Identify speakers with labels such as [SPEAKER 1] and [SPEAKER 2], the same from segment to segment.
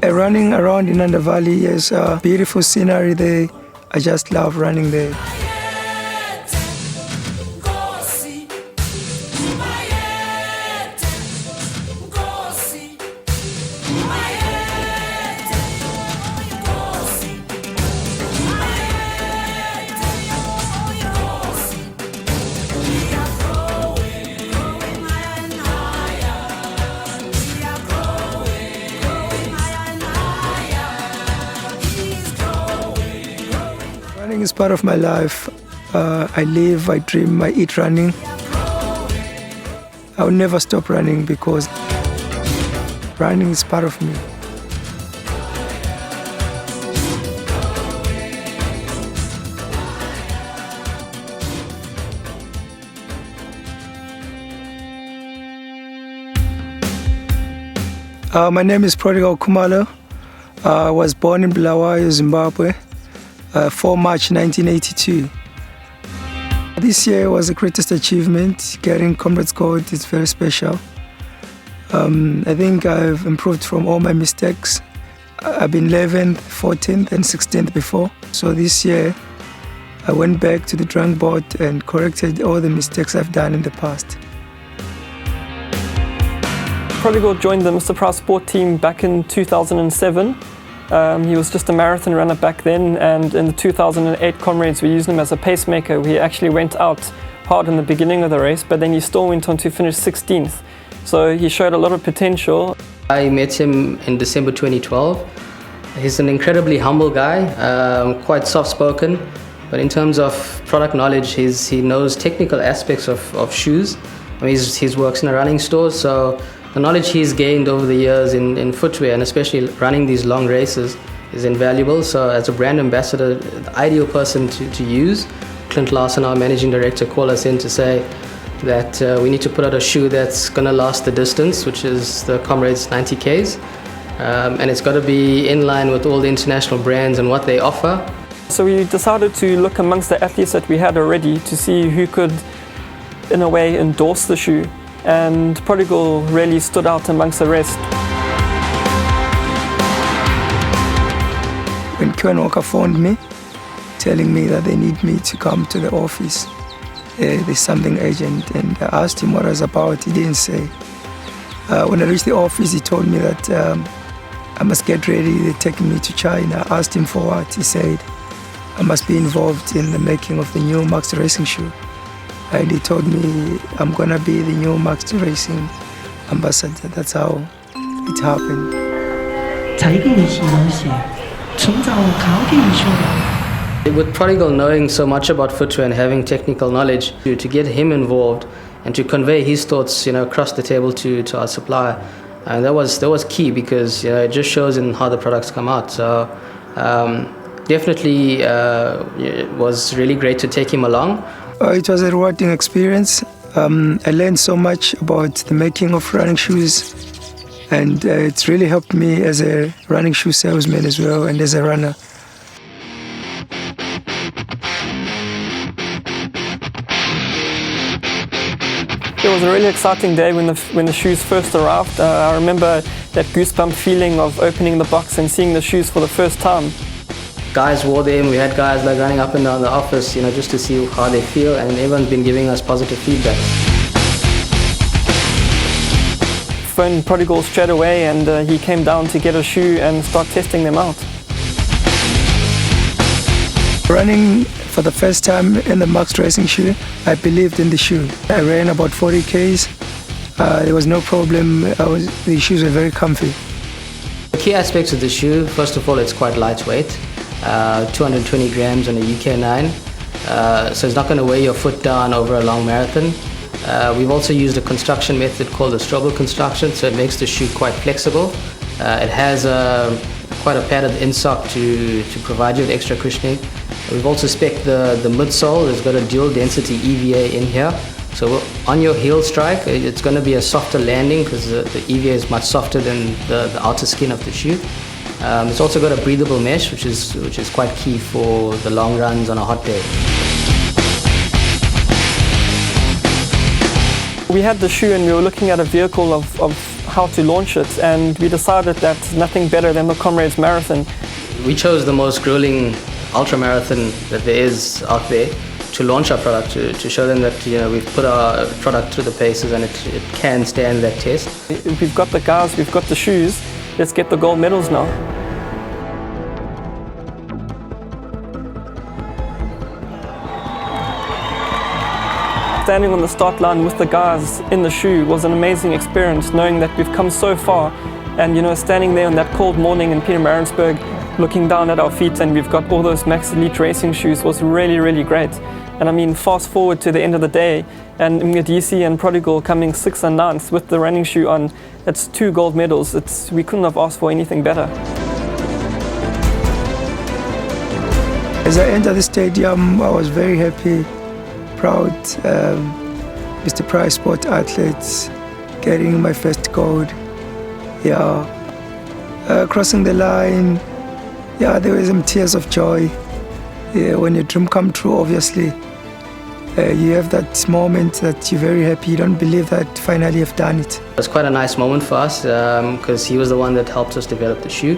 [SPEAKER 1] Running around in Nanda Valley is a beautiful scenery there. I just love running there. Running is part of my life. I live, I dream, I eat running. I will never stop running because running is part of me. My name is Prodigal Khumalo. I was born in Bulawayo, Zimbabwe. 4 March 1982. This year was the greatest achievement. Getting Comrades Gold is very special. I think I've improved from all my mistakes. I've been 11th, 14th and 16th before. So this year I went back to the drawing board and corrected all the mistakes I've done in the past.
[SPEAKER 2] Prodigal joined the Mr. Price Sport team back in 2007. He was just a marathon runner back then, and in the 2008 Comrades we used him as a pacemaker. He actually went out hard in the beginning of the race, but then he still went on to finish 16th. So he showed a lot of potential.
[SPEAKER 3] I met him in December 2012. He's an incredibly humble guy, quite soft-spoken, but in terms of product knowledge, he knows technical aspects of shoes. I mean, he works in a running store, so the knowledge he's gained over the years in footwear, and especially running these long races, is invaluable. So as a brand ambassador, the ideal person to use. Clint Larson, our managing director, called us in to say that we need to put out a shoe that's going to last the distance, which is the Comrades 90Ks. And it's got to be in line with all the international brands and what they offer.
[SPEAKER 2] So we decided to look amongst the athletes that we had already to see who could, in a way, endorse the shoe. And Prodigal really stood out amongst the rest.
[SPEAKER 1] When Ken Walker phoned me, telling me that they need me to come to the office, there's something urgent, and I asked him what it was about. He didn't say. When I reached the office, he told me that I must get ready, they're taking me to China. I asked him for what. He said I must be involved in the making of the new Max Racing shoe. And he told me I'm gonna be the new Max Racing ambassador. That's how it happened.
[SPEAKER 3] With Prodigal knowing so much about footwear and having technical knowledge, to get him involved and to convey his thoughts, across the table to our supplier, and that was key, because it just shows in how the products come out. So definitely it was really great to take him along.
[SPEAKER 1] It was a rewarding experience. I learned so much about the making of running shoes, and it's really helped me as a running shoe salesman as well, and as a runner.
[SPEAKER 2] It was a really exciting day when the shoes first arrived. I remember that goosebump feeling of opening the box and seeing the shoes for the first time.
[SPEAKER 3] Guys wore them. We had guys like running up and down the office, just to see how they feel, and everyone's been giving us positive feedback.
[SPEAKER 2] Phoned Prodigal straight away, and he came down to get a shoe and start testing them out.
[SPEAKER 1] Running for the first time in the Max Racing shoe, I believed in the shoe. I ran about 40 Ks. There was no problem. The shoes were very comfy.
[SPEAKER 3] The key aspects of the shoe, first of all, it's quite lightweight. 220 grams on a UK9, so it's not going to weigh your foot down over a long marathon. We've also used a construction method called the Strobel construction, so it makes the shoe quite flexible. It has quite a padded insock to provide you with extra cushioning. We've also spec'd the midsole. It's got a dual density EVA in here, so on your heel strike it's going to be a softer landing, because the EVA is much softer than the outer skin of the shoe. It's also got a breathable mesh, which is quite key for the long runs on a hot day.
[SPEAKER 2] We had the shoe and we were looking at a vehicle of how to launch it, and we decided that nothing better than the Comrades Marathon.
[SPEAKER 3] We chose the most grueling ultra marathon that there is out there to launch our product, to show them that we've put our product through the paces and it can stand that test.
[SPEAKER 2] We've got the guys, we've got the shoes, let's get the gold medals now. Standing on the start line with the guys in the shoe was an amazing experience, knowing that we've come so far, and standing there on that cold morning in Pietermaritzburg, looking down at our feet, and we've got all those Max Elite racing shoes was really, really great. And I mean, fast forward to the end of the day, and Mngadisi and Prodigal coming 6th and 9th with the running shoe on. It's 2 gold medals. We couldn't have asked for anything better.
[SPEAKER 1] As I entered the stadium, I was very happy, proud. Mr. Price Sport Athletes, getting my first gold. Yeah, crossing the line. Yeah, there were some tears of joy. Yeah, when your dream come true, obviously, you have that moment that you're very happy. You don't believe that finally you've done it.
[SPEAKER 3] It was quite a nice moment for us because he was the one that helped us develop the shoe.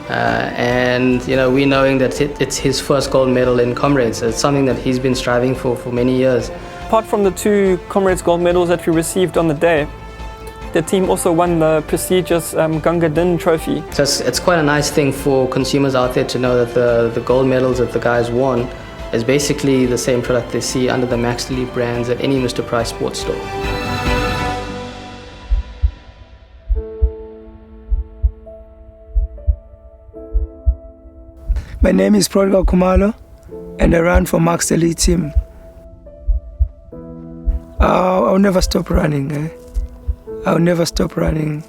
[SPEAKER 3] And we knowing that it's his first gold medal in Comrades. It's something that he's been striving for many years.
[SPEAKER 2] Apart from the 2 Comrades gold medals that we received on the day, the team also won the prestigious Gunga Din trophy.
[SPEAKER 3] So it's quite a nice thing for consumers out there to know that the gold medals that the guys won is basically the same product they see under the Max Elite brands at any Mr. Price Sports store.
[SPEAKER 1] My name is Prodigal Khumalo, and I run for Max Elite team. I'll never stop running. I'll never stop running.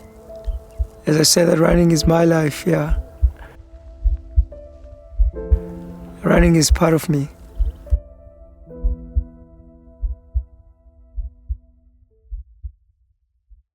[SPEAKER 1] As I said, that running is my life, yeah. Running is part of me.